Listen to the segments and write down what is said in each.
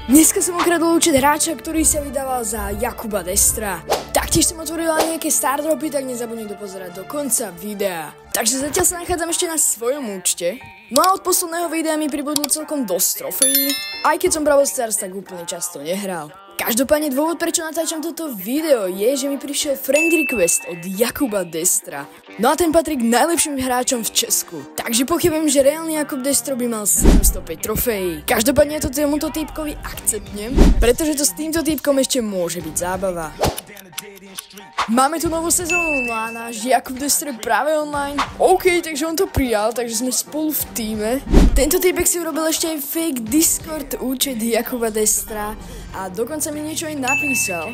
Dneska som ukradol účet hráča, ktorý sa vydával za Jakuba Destra. Taktiež som otvoril aj nejaké stardropy, tak nezabudni dopozerať do konca videa. Takže zatiaľ sa nachádzam ešte na svojom účte. No a od posledného videa mi pribudlo celkom dosť trofejí, aj keď som Brawl Stars tak úplne často nehral. Každopádne dôvod, prečo natáčam toto video, je, že mi prišiel friend request od Jakuba Destra. No a ten patrí k najlepším hráčom v Česku. Takže pochybujem, že reálny Jakub Destro by mal 705 trofejí. Každopádne to tomuto týpkovi akceptnem, pretože to s týmto týpkom ešte môže byť zábava. Máme tu novú sezónu, no a náš Jakub Destro je práve online. OK, takže on to prijal, takže sme spolu v týme. Tento týpek si urobil ešte aj fake Discord účet Jakuba Destra a dokonca mi niečo aj napísal.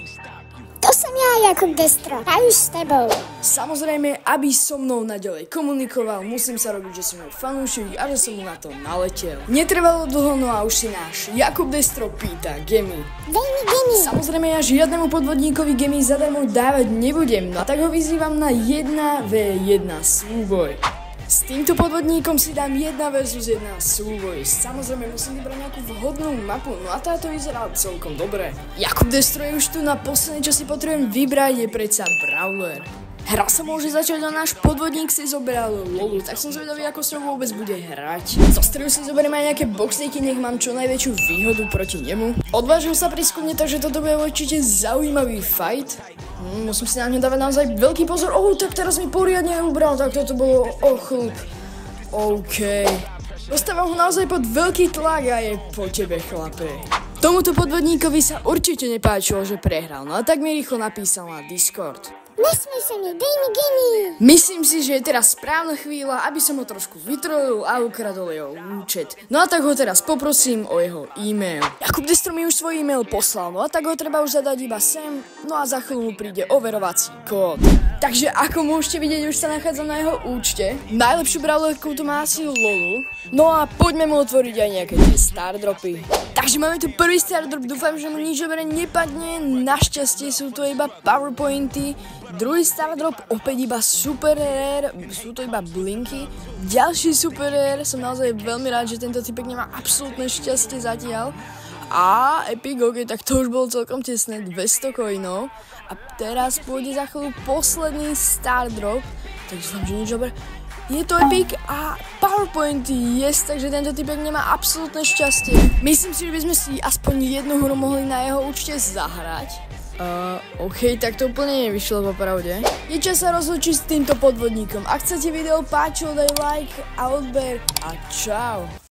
To som ja, Jakub Destro, a už s tebou. Samozrejme, aby so mnou naďalej komunikoval, musím sa robiť, že som môj fanúšik a že som mu na to naletel. Netrvalo dlho, no a už si náš Jakub Destro pýta Gemy. Dej mi Gemy. Samozrejme, ja žiadnemu podvodníkovi Gemy zadarmo dávať nebudem, no a tak ho vyzývam na 1v1 súboj. S týmto podvodníkom si dám 1 versus 1 súboj. Samozrejme musím vybrať nejakú vhodnú mapu, no a táto vyzerá celkom dobre. Jakub Destro je už tu, na posledné, čo si potrebujem vybrať, je predsa Brawler. Hra sa môže začať, a náš podvodník si zobral Lolu, tak som zvedavý, ako sa vôbec bude hrať. Zo stredu si zoberiem aj nejaké boxníky, nech mám čo najväčšiu výhodu proti nemu. Odvážil sa prísť ku mne, takže toto bude určite zaujímavý fight. Musím si na ňu dávať naozaj veľký pozor. Tak teraz mi poriadne ubral, tak toto bolo chlup. OK. Dostávam ho naozaj pod veľký tlak a je po tebe, chlape. Tomuto podvodníkovi sa určite nepáčilo, že prehral, no a tak mi rýchlo napísal na Discord. Nesmej sa mi, dej mi Gemy. Myslím si, že je teraz správna chvíľa, aby som ho trošku vytrojil a ukradol jeho účet. No a tak ho teraz poprosím o jeho e-mail. Jakub Destro mi už svoj e-mail poslal, no a tak ho treba už zadať iba sem, no a za chvíľu mu príde overovací kód. Takže ako môžete vidieť, už sa nachádzam na jeho účte. Najlepšiu brawlerku tu má asi Lolu. No a poďme mu otvoriť aj nejaké tie stardropy. Takže máme tu prvý stardrop, dúfam, že mu nič dobre nepadne. Našťastie sú to iba powerpointy. Druhý stardrop, opäť iba super rare, sú to iba blinky. Ďalší super rare, som naozaj veľmi rád, že tento typek nemá absolútne šťastie zatiaľ. A epic, ok, tak to už bolo celkom tesné, 200 coinov. A teraz pôjde za chvíľu posledný stardrop, takže som, že nič dobre. Je to epic a powerpointy, yes, takže tento typek nemá absolútne šťastie. Myslím si, že by sme si aspoň jednu hru mohli na jeho účte zahrať. OK, tak to úplne nevyšlo po pravde. Je čas sa rozlučiť s týmto podvodníkom. Ak sa ti video páčilo, daj like a odber a čau.